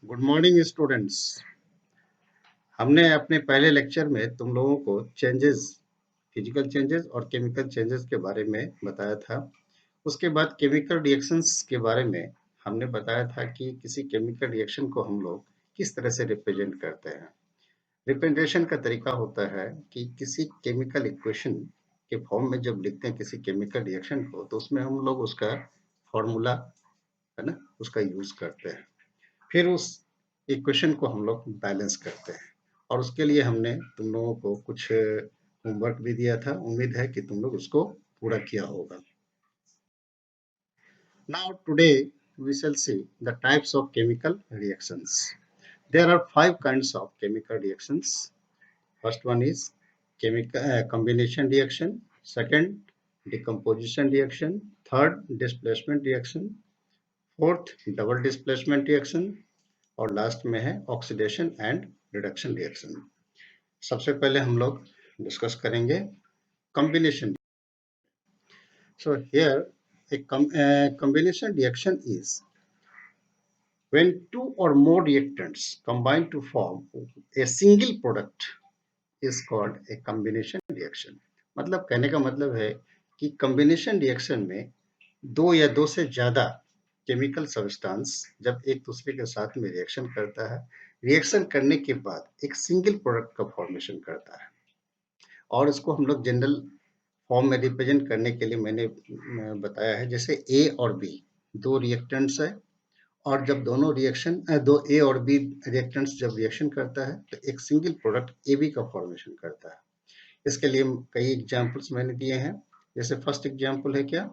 Good morning students. हमने अपने पहले लेक्चर में तुम लोगों को चेंजेस, फिजिकल चेंजेस और केमिकल चेंजेस के बारे में बताया था। उसके बाद केमिकल रिएक्शंस के बारे में हमने बताया था कि किसी केमिकल रिएक्शन को हम लोग किस तरह से रिप्रेजेंट करते हैं। रिप्रेजेंटेशन का तरीका होता है कि किसी केमिकल इक्वेशन के फॉर्म में जब लिखते हैं किसी केमिकल रिएक्शन को, तो उसमें हम लोग उसका फॉर्मूला है ना, उसका यूज करते हैं। फिर उस इक्वेशन को हम लोग बैलेंस करते हैं और उसके लिए हमने तुम लोगों को कुछ होमवर्क भी दिया था। उम्मीद है कि तुम लोग उसको पूरा किया होगा। Now today we shall see the types of chemical reactions. There are 5 kinds of chemical reactions. First one is chemical combination reaction, second decomposition reaction, third displacement reaction, fourth double displacement reaction और last में है oxidation and reduction reaction. सबसे पहले हम लोग discuss करेंगे combination. So here a combination reaction is when two or more reactants combine to form a single product is called a combination reaction। मतलब कहने का मतलब है कि कॉम्बिनेशन रिएक्शन में दो या दो से ज्यादा केमिकल सब्सटेंस जब एक दूसरे के साथ में रिएक्शन करता है, रिएक्शन करने के बाद एक सिंगल प्रोडक्ट का फॉर्मेशन करता है। और इसको हम लोग जनरल फॉर्म में रिप्रेजेंट करने के लिए मैंने बताया है, जैसे ए और बी दो रिएक्टेंट्स है और जब दोनों रिएक्शन दो ए और बी रिएक्टेंट्स जब रिएक्शन करता है तो एक सिंगल प्रोडक्ट ए बी का फॉर्मेशन करता है। इसके लिए कई एग्जांपल्स मैंने दिए हैं। जैसे फर्स्ट एग्जांपल है क्या,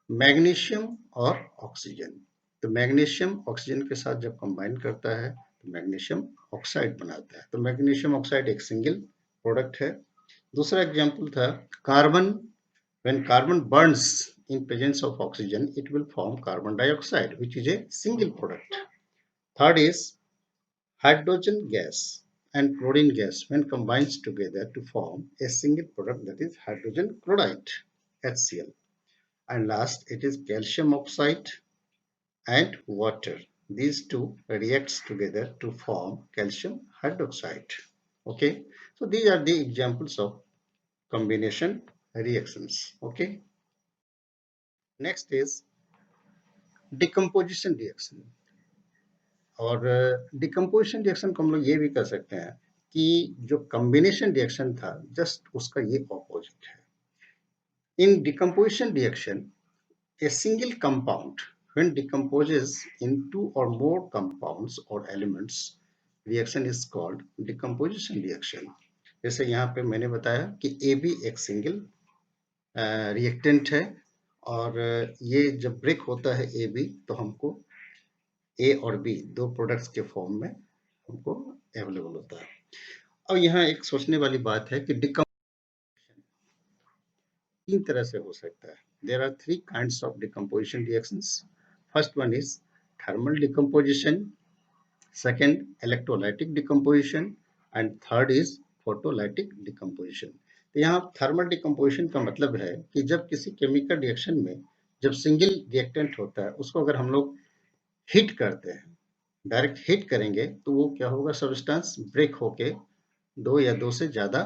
मैग्नीशियम और ऑक्सीजन। तो मैग्नीशियम ऑक्सीजन के साथ जब कंबाइन करता है तो मैग्नीशियम ऑक्साइड बनाता है। तो मैग्नीशियम ऑक्साइड एक सिंगल प्रोडक्ट है। दूसरा एग्जांपल था carbon. When carbon Burns in presence of oxygen it will form carbon dioxide which is a single product. Third is hydrogen gas and chlorine gas when combines together to form a single product, that is hydrogen chloride, HCl. And last, it is calcium oxide and water. These two reacts together to form calcium hydroxide. Okay, so these are the examples of combination reactions. Okay, next is decomposition reaction. और decomposition reaction को हम लोग ये भी कर सकते हैं कि जो कॉम्बिनेशन रिएक्शन था जस्ट उसका ये ऑपोजिट है। In decomposition reaction a single compound when decomposes in two or more compounds or elements, reaction is called decomposition reaction. जैसे यहाँ पे मैंने बताया कि AB एक सिंगल रिएक्टेंट है और ये जब ब्रेक होता है AB तो हमको A और B दो प्रोडक्ट्स के फॉर्म में हमको अवेलेबल होता है। और यहाँ एक सोचने वाली बात है कि तीन तरह से हो सकता है। There are 3 kinds of decomposition reactions. First one is thermal decomposition, second electrolytic decomposition and third is photolytic decomposition. तो यहाँ thermal decomposition का मतलब है कि जब किसी केमिकल रिएक्शन में जब सिंगल रिएक्टेंट होता है उसको अगर हम लोग हीट करते हैं, डायरेक्ट हीट करेंगे तो वो क्या होगा, सब्सटेंस ब्रेक होके दो या दो से ज्यादा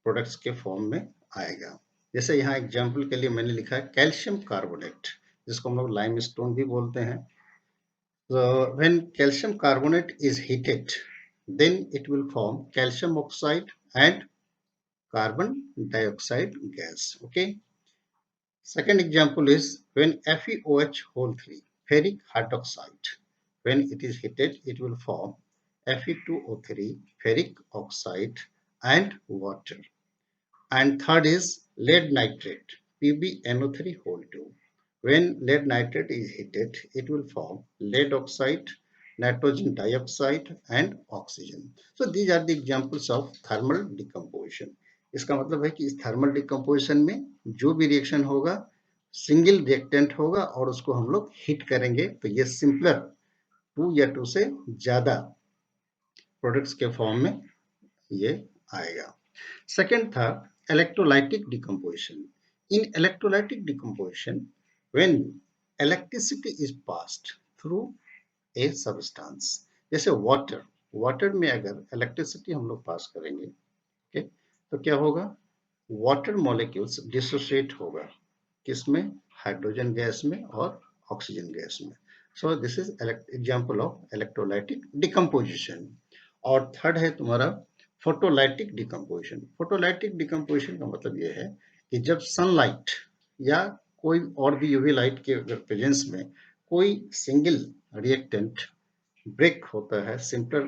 प्रोडक्ट्स के फॉर्म में आएगा। जैसे यहाँ एग्जाम्पल के लिए मैंने लिखा है कैल्शियम कार्बोनेट, जिसको हम लोग लाइमस्टोन भी बोलते हैं। So when calcium carbonate is heated, then it will form calcium oxide and carbon dioxide gas. Okay. Second example is when FeOH whole 3 ferric hydroxide, when it is heated, it will form Fe2O3 ferric oxide and water. And third is lead nitrate, PbNO3 whole 2. When lead nitrate is heated, it will form lead oxide, nitrogen dioxide and oxygen. So these are the examples of thermal decomposition. इसका मतलब है कि इस thermal decomposition में जो भी reaction होगा single reactant होगा और उसको हम लोग हीट करेंगे तो ये सिंपलर 2 या 2 से ज्यादा प्रोडक्ट्स के फॉर्म में ये आएगा। सेकेंड था electrolytic decomposition. In electrolytic decomposition, when electricity is passed through a substance, जैसे वाटर, वाटर में अगर इलेक्ट्रिसिटी हम लोग पास करेंगे, ओके, तो क्या होगा, वाटर मॉलिक्यूल्स डिसोसिएट होगा, किसमें, हाइड्रोजन गैस में और ऑक्सीजन गैस में। So this is example of electrolytic decomposition. और थर्ड है तुम्हारा फोटोलाइटिक डिकम्पोजिशन। फोटोलाइटिक डिकम्पोजिशन का मतलब ये है कि जब सनलाइट या कोई और भी यूवी लाइट के प्रेजेंस में कोई सिंगल रिएक्टेंट ब्रेक होता है सिंपल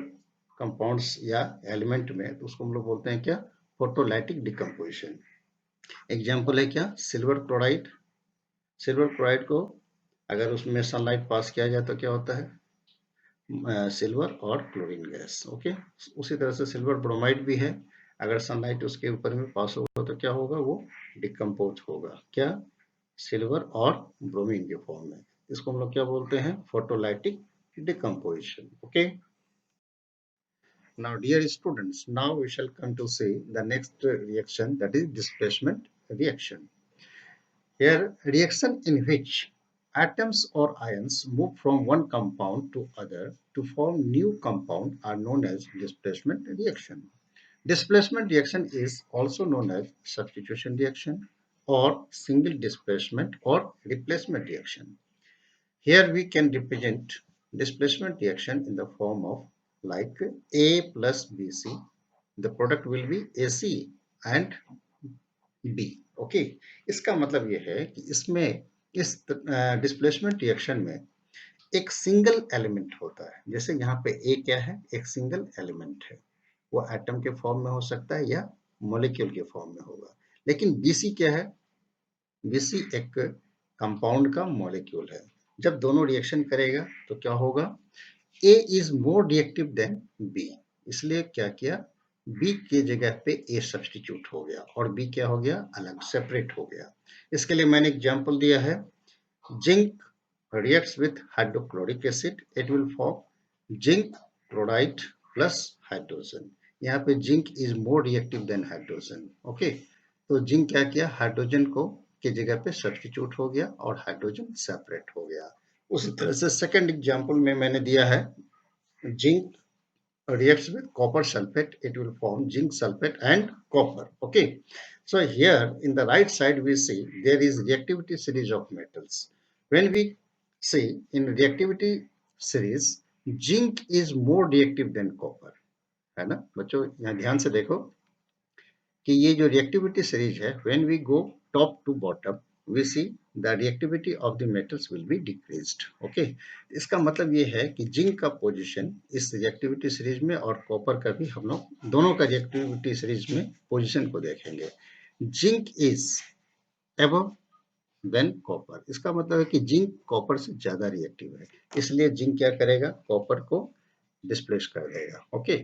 कंपाउंड्स या एलिमेंट में, तो उसको हम लोग बोलते हैं क्या, फोटोलाइटिक डिकम्पोजिशन। एग्जाम्पल है क्या, सिल्वर क्लोराइड। सिल्वर क्लोराइड को अगर उसमें सनलाइट पास किया जाए तो क्या होता है, सिल्वर और क्लोरीन गैस, ओके। उसी तरह से सिल्वर ब्रोमाइड भी है, अगर सनलाइट उसके ऊपर में पास होगा तो क्या होगा, वो डिकम्पोज होगा, क्या, सिल्वर और ब्रोमीन के फॉर्म में। इसको हम लोग क्या बोलते हैं, photolytic decomposition, okay. Now, dear students, now we shall come to see the next reaction, that is displacement reaction. Here, reaction in which atoms or ions move from one compound to other to form new compound are known as displacement reaction. Displacement reaction is also known as substitution reaction or single displacement or replacement reaction. Here we can represent displacement reaction in the form of like A plus BC. The product will be AC and B. Okay. इसका मतलब ये है कि इसमें इस displacement reaction में एक single element होता है। जैसे यहाँ पे ए क्या है, एक सिंगल एलिमेंट है, वो एटम के फॉर्म में हो सकता है या मॉलिक्यूल के फॉर्म में होगा। लेकिन बीसी क्या है, बीसी एक कंपाउंड का मॉलिक्यूल है। जब दोनों रिएक्शन करेगा तो क्या होगा, A is more reactive than B, इसलिए क्या किया, बी के जगह पे ए सब्स्टिट्यूट हो गया और बी क्या हो गया, अलग सेपरेट हो गया। इसके लिए मैंने एग्जांपल दिया है, zinc reacts with hydrochloric acid, it will form zinc chloride plus hydrogen। यहाँ पे zinc is more reactive then hydrogen, okay. तो जिंक क्या किया, हाइड्रोजन को के जगह पे सब्स्टिट्यूट हो गया और हाइड्रोजन सेपरेट हो गया। उसी तरह से सेकंड एग्जांपल में मैंने दिया है, zinc reacts with copper sulfate, it will form zinc sulfate and copper, okay. So here in the right side we see there is reactivity series of metals. When we see in reactivity series, zinc is more reactive than copper, है ना बच्चों, यहाँ ध्यान से देखो कि ये जो रिएक्टिविटी सीरीज है, when we go top to bottom we see the reactivity of the metals will be decreased, okay. इसका मतलब ये है कि जिंक का पोजीशन इस रिएक्टिविटी सीरीज में और कॉपर का भी हम लोग दोनों का रिएक्टिविटी सीरीज में पोजीशन को देखेंगे। Zinc is above than copper, इसका मतलब है कि जिंक कॉपर से ज्यादा रिएक्टिव है, इसलिए जिंक क्या करेगा, कॉपर को डिस्प्लेस कर देगा, ओके।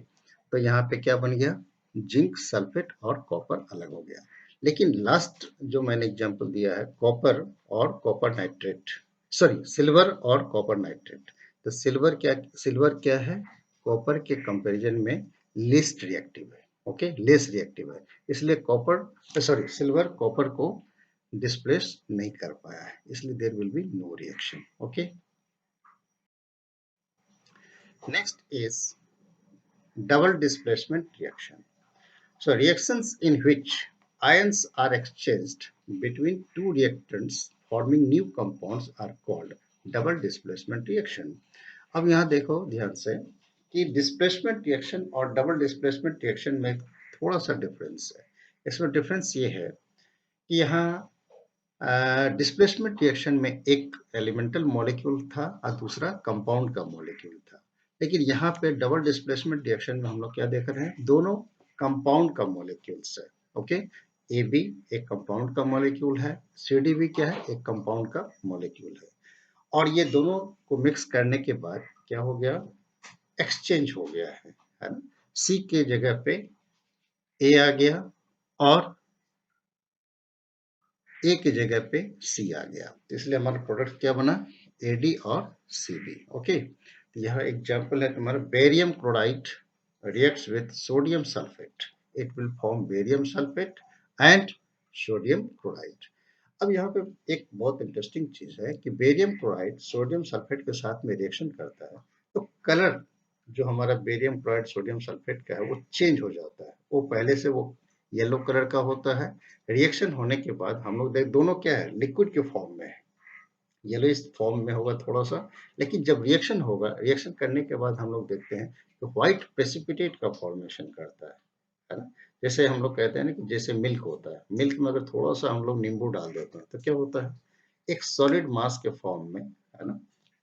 तो यहाँ पे क्या बन गया, जिंक सल्फेट और कॉपर अलग हो गया। लेकिन लास्ट जो मैंने एग्जांपल दिया है, कॉपर और कॉपर नाइट्रेट, सॉरी सिल्वर और कॉपर नाइट्रेट, तो सिल्वर क्या है, कॉपर के कंपैरिजन में लिस्ट रिएक्टिव है, ओके, लेस रिएक्टिव है, इसलिए कॉपर सॉरी सिल्वर कॉपर को डिस्प्लेस नहीं कर पाया है, इसलिए there will be no reaction, okay. Next is double displacement reaction. So reactions in which ions are exchanged between two reactants forming new compounds are called double displacement reaction. अब यहाँ देखो ध्यान से कि डिस्प्लेसमेंट रिएक्शन और double displacement reaction में थोड़ा सा डिफरेंस है। इसमें डिफरेंस ये है कि यहाँ डिस्प्लेसमेंट रिएक्शन में एक एलिमेंटल मॉलिक्यूल था और दूसरा कंपाउंड का मॉलिक्यूल था, लेकिन यहाँ पे डबल डिस्प्लेसमेंट रिएक्शन में हम लोग क्या देख रहे हैं, दोनों कंपाउंड का मॉलिक्यूल्स है, ओके। ए बी एक कंपाउंड का मॉलिक्यूल है, सी डी भी क्या है, एक कंपाउंड का मॉलिक्यूल है, और ये दोनों को मिक्स करने के बाद क्या हो गया, एक्सचेंज हो गया है ना। सी के जगह पे ए आ गया और ए की जगह पे सी आ गया, तो इसलिए हमारा प्रोडक्ट क्या बना, एडी और सी बी, ओके। तो यह एग्जांपल है तुम्हारा, barium chloride reacts with sodium sulphate, it will form barium sulphate and sodium chloride. अब यहाँ पे एक बहुत इंटरेस्टिंग चीज है कि बेरियम क्लोराइड सोडियम सल्फेट के साथ में रिएक्शन करता है तो कलर जो हमारा बेरियम क्लोराइड सोडियम सल्फेट का है वो चेंज हो जाता है। वो पहले से वो येलो कलर का होता है, रिएक्शन होने के बाद हम लोग देख दोनों क्या है, लिक्विड के फॉर्म में है, येलो इस फॉर्म में होगा थोड़ा सा, लेकिन जब रिएक्शन होगा, रिएक्शन करने के बाद हम लोग देखते हैं कि व्हाइट प्रेसिपिटेट का फॉर्मेशन करता है ना। जैसे हम लोग कहते हैं ना कि जैसे मिल्क होता है, मिल्क में अगर थोड़ा सा हम लोग नींबू डाल देते हैं तो क्या होता है, एक सॉलिड मास के फॉर्म में, है ना,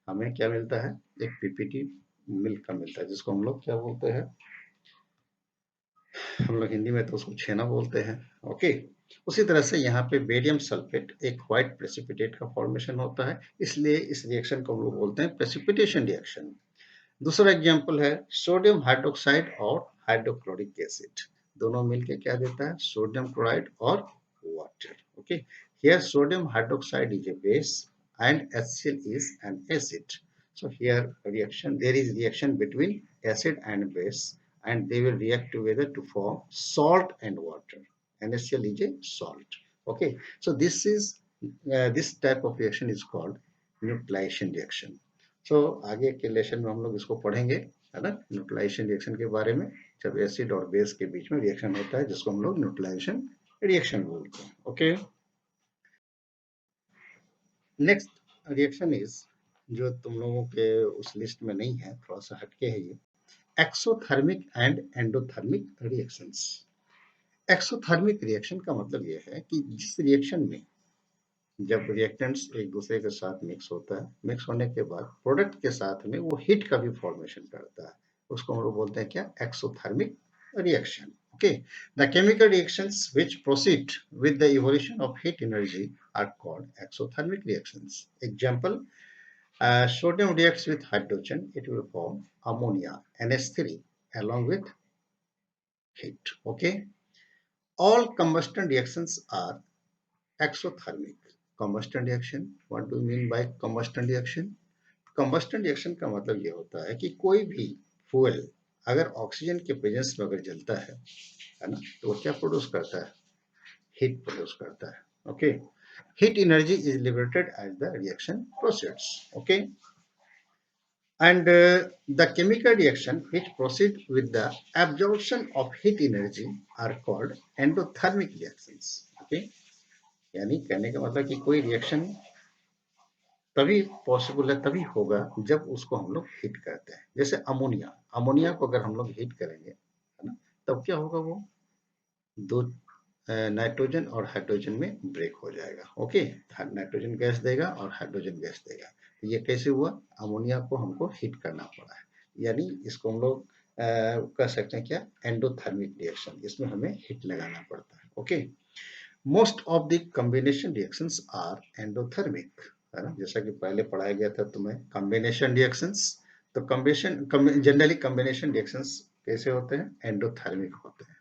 हमें क्या मिलता है, एक पीपीटी मिल्क का मिलता है, जिसको हम लोग क्या बोलते हैं, हम लोग हिंदी में तो उसको छेना बोलते हैं। ओके, उसी तरह से यहाँ पे बेरियम सल्फेट एक व्हाइट प्रेसिपिटेट का फॉर्मेशन होता है, इसलिए इस रिएक्शन को हम लोग बोलते हैं प्रेसिपिटेशन रिएक्शन। दूसरा एग्जाम्पल है सोडियम हाइड्रोक्साइड और हाइड्रोक्लोरिक एसिड, दोनों मिलके क्या देता है, सोडियम क्लोराइड और water. Okay, here sodium hydroxide is a base and HCl is an acid. So here reaction, there is reaction between acid and base, and they will react together to form salt and water. NaCl is a salt. Okay, so this type of reaction is called neutralisation reaction. So आगे के lesson में हम लोग इसको पढ़ेंगे, है ना, neutralisation reaction के बारे में, जब एसिड और बेस के बीच में रिएक्शन होता है जिसको हम लोग न्यूट्रलाइजेशन रिएक्शन बोलते हैं। ओके, नेक्स्ट रिएक्शन इज, जो तुम लोगों के उस लिस्ट में नहीं है, थोड़ा सा हटके है ये, exothermic and endothermic reactions. Exothermic reaction का मतलब ये है कि जिस रिएक्शन में जब रिएक्टेंट्स एक दूसरे के साथ मिक्स होता है, मिक्स होने के बाद प्रोडक्ट के साथ में वो हीट का भी फॉर्मेशन करता है, उसको हम लोग बोलते हैं क्या, exothermic reaction. Okay, the chemical reactions which proceed with the evolution of heat energy are called exothermic reactions. Example, sodium reacts with hydrogen, it will form ammonia NH3 along with heat. Okay, all combustion reactions are exothermic. Combustion reaction, what do you mean by combustion reaction? Combustion reaction का मतलब ये होता है कि कोई भी fuel अगर oxygen के प्रेजेंस में अगर जलता है ना, तो वो क्या प्रोड्यूस करता है, हीट प्रोड्यूस करता है। Okay, heat energy is liberated as the reaction proceeds. Okay, and the chemical reaction which proceed with the absorption of heat energy are called endothermic reactions. Okay, यानी कहने का मतलब कि कोई रिएक्शन तभी पॉसिबल है, तभी होगा जब उसको हम लोग हीट करते हैं। जैसे अमोनिया, अमोनिया को अगर हम लोग हीट करेंगे, है ना, तब क्या होगा, वो दो नाइट्रोजन और हाइड्रोजन में ब्रेक हो जाएगा। ओके, नाइट्रोजन गैस देगा और हाइड्रोजन गैस देगा। तो ये कैसे हुआ, अमोनिया को हमको हीट करना पड़ा है, यानी इसको हम लोग कह सकते हैं क्या, एंडोथर्मिक रिएक्शन, इसमें हमें हीट लगाना पड़ता है। Okay, most of the combination reactions are endothermic, है ना, जैसा कि पहले पढ़ाया गया था तुम्हें कॉम्बिनेशन रिएक्शंस। तो कॉम्बिनेशन जनरली कॉम्बिनेशन रिएक्शंस कैसे होते हैं, एंडोथर्मिक होते हैं,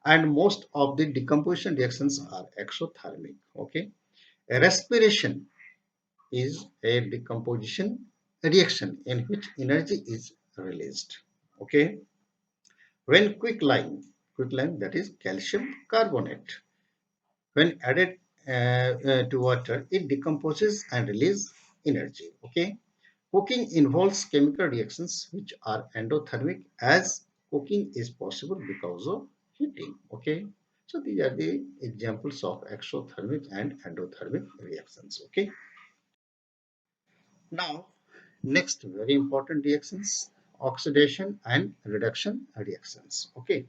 and most of the decomposition reactions are exothermic. Okay, respiration is a decomposition reaction in which energy is released. Okay, when quicklime, that is calcium carbonate, when added to water, it decomposes and release energy. Okay, cooking involves chemical reactions which are endothermic, as cooking is possible because of heating. Okay, so these are the examples of exothermic and endothermic reactions. Okay, now next very important reactions, oxidation and reduction reactions. Okay,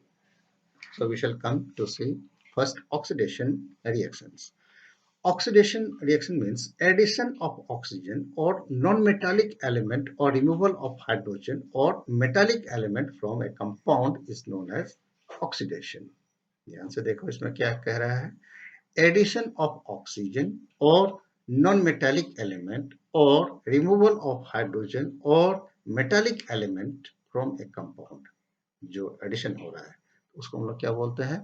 so we shall come to see first oxidation reactions. Oxidation reaction means addition of oxygen or non-metallic element or removal of hydrogen or metallic element from a compound is known as oxidation. ध्यान से देखो इसमें क्या कह रहा है, addition of oxygen or non-metallic element or removal of hydrogen or metallic element from a compound, जो addition हो रहा है उसको हम लोग क्या बोलते हैं,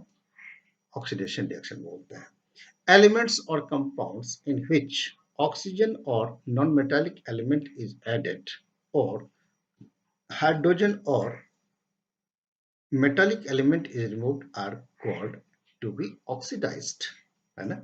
oxidation reaction बोलते हैं। Elements or compounds in which oxygen or non-metallic element is added or hydrogen or metallic element is removed are called to be oxidized, है ना।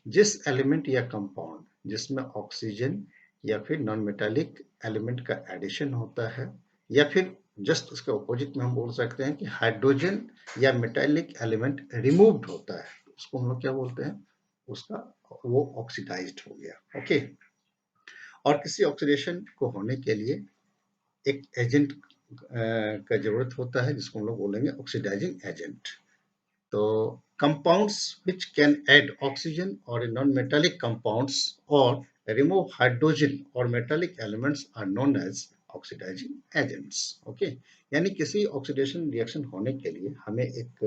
जिस एलिमेंट या कंपाउंड जिसमें ऑक्सीजन या फिर नॉन मेटालिक एलिमेंट का एडिशन होता है या फिर जस्ट उसके ऑपोजिट में हम बोल सकते हैं कि हाइड्रोजन या मेटालिक एलिमेंट रिमूव्ड होता है, उसको हम लोग क्या बोलते हैं, उसका वो ऑक्सीडाइज्ड हो गया। ओके, और किसी ऑक्सीडेशन को होने के लिए एक एजेंट का जरूरत होता है जिसको हम लोग बोलेंगे ऑक्सीडाइजिंग एजेंट। तो compounds which can add oxygen or non-metallic compounds or remove hydrogen or metallic elements are known as oxidizing agents. Okay, यानी किसी ऑक्सीडेशन रिएक्शन होने के लिए हमें एक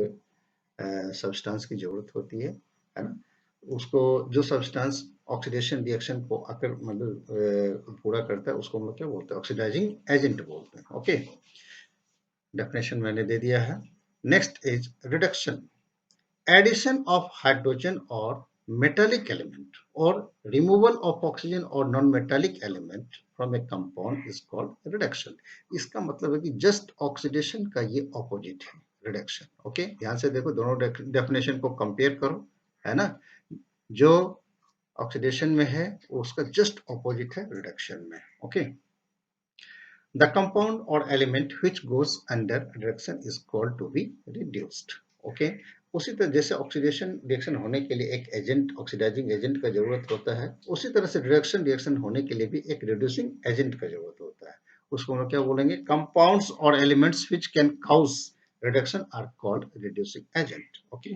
सब्सटेंस की जरूरत होती है ना, उसको जो सब्सटेंस ऑक्सीडेशन रिएक्शन को आकर मतलब पूरा करता है उसको हम लोग क्या बोलते हैं, ऑक्सीडाइजिंग एजेंट बोलते हैं। ओके, डेफिनेशन मैंने दे दिया है। Next is reduction, addition of hydrogen or metallic element or removal of oxygen or non-metallic element from a compound is called reduction। इसका मतलब है कि just oxidation का ये opposite है reduction। ओके, ध्यान से देखो, दोनों डेफिनेशन को कंपेयर करो, है ना, जो ऑक्सीडेशन में है उसका जस्ट ऑपोजिट है रिडक्शन में। ओके, द कंपाउंड और element which goes under reduction is called to be reduced। Okay, उसी तरह जैसे ऑक्सीडेशन रिएक्शन होने के लिए एक एजेंट, ऑक्सीडाइजिंग एजेंट का जरूरत होता है, उसी तरह से रिडक्शन रिएक्शन होने के लिए भी एक रिड्यूसिंग एजेंट का जरूरत होता है। उसको हम क्या बोलेंगे, कंपाउंड्स और elements which can cause reduction are called reducing agent। Okay,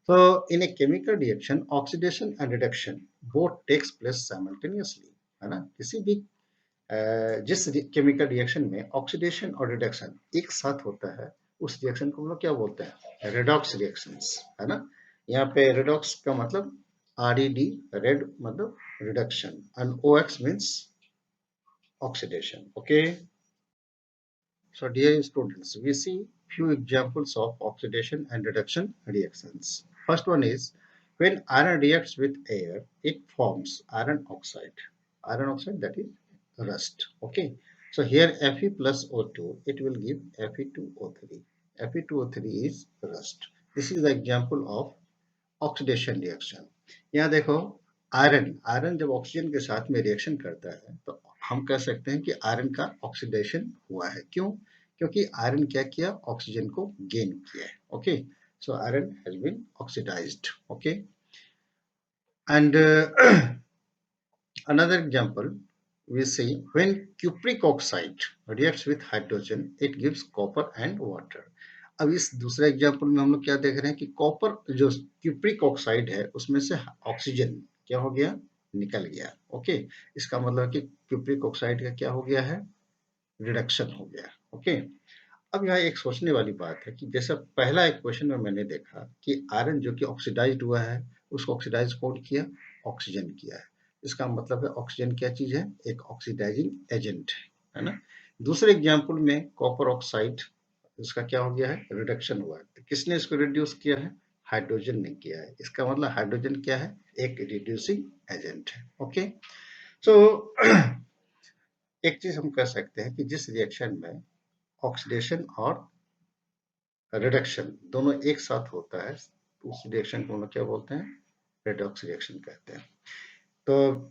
so in a chemical reaction oxidation and reduction both takes place simultaneously, है ना, किसी भी जिस केमिकल रिएक्शन में ऑक्सीडेशन और रिडक्शन एक साथ होता है उस रिएक्शन को हम लोग क्या बोलते हैं, रेडॉक्स रिएक्शंस, है ना। यहाँ पे रेडॉक्स का मतलब RED, रेड मतलब reduction, and OX means oxidation. Okay, so dear students, we see few examples of oxidation and reduction reactions. First one is when iron reacts with air, it forms iron oxide. Iron oxide, that is rust. Okay. So here Fe plus O2, it will give Fe2O3. Fe2O3 is rust. This is the example of oxidation reaction. यहाँ देखो, iron iron जब oxygen के साथ में reaction करता है तो हम कह सकते हैं कि आयरन का ऑक्सीडेशन हुआ है। क्यों? क्योंकि आयरन क्या किया, ऑक्सीजन को गेन किया है। Okay, so iron has been oxidised. Okay, and another example we see when cupric oxide reacts with hydrogen it gives copper and water। अब इस दूसरे एग्जाम्पल में हम लोग क्या देख रहे हैं कि कॉपर जो क्यूप्रिक ऑक्साइड है उसमें से ऑक्सीजन क्या हो गया, निकल गया। ओके, इसका मतलब कि क्यूप्रिक ऑक्साइड का क्या हो गया है, रिडक्शन हो गया। ओके, अब यहाँ एक सोचने वाली बात है कि जैसा पहला एक क्वेश्चन में मैंने देखा कि आयरन जो कि ऑक्सीडाइज्ड हुआ है उसको ऑक्सीडाइज कौन किया, ऑक्सीजन किया है। इसका मतलब है ऑक्सीजन क्या चीज है, एक ऑक्सीडाइजिंग एजेंट है ना। दूसरे एग्जाम्पल में कॉपर ऑक्साइड, इसका क्या हो गया है, रिडक्शन हुआ है। तो किसने इसको रिड्यूस किया है, हाइड्रोजन ने किया है। इसका मतलब हाइड्रोजन क्या है, एक रिड्यूसिंग एजेंट है। ओके, सो एक चीज हम कह सकते हैं कि जिस रिएक्शन में ऑक्सीडेशन और रिडक्शन दोनों एक साथ होता है उस रिएक्शन को हम लोग क्या बोलते हैं, रेडॉक्स रिएक्शन कहते हैं। तो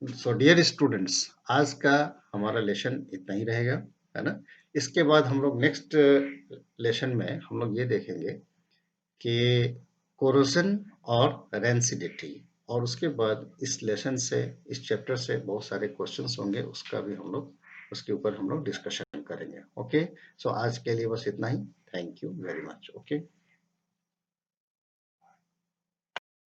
सो डियर स्टूडेंट्स, आज का हमारा लेसन इतना ही रहेगा, है ना। इसके बाद हम लोग नेक्स्ट लेसन में हम लोग ये देखेंगे कि कोरोजन और रेंसिडिटी, और उसके बाद इस लेसन से, इस चैप्टर से बहुत सारे क्वेश्चंस होंगे, उसका भी हम लोग उसके ऊपर हम लोग डिस्कशन करेंगे। ओके, सो आज के लिए बस इतना ही। Thank you very much. Okay.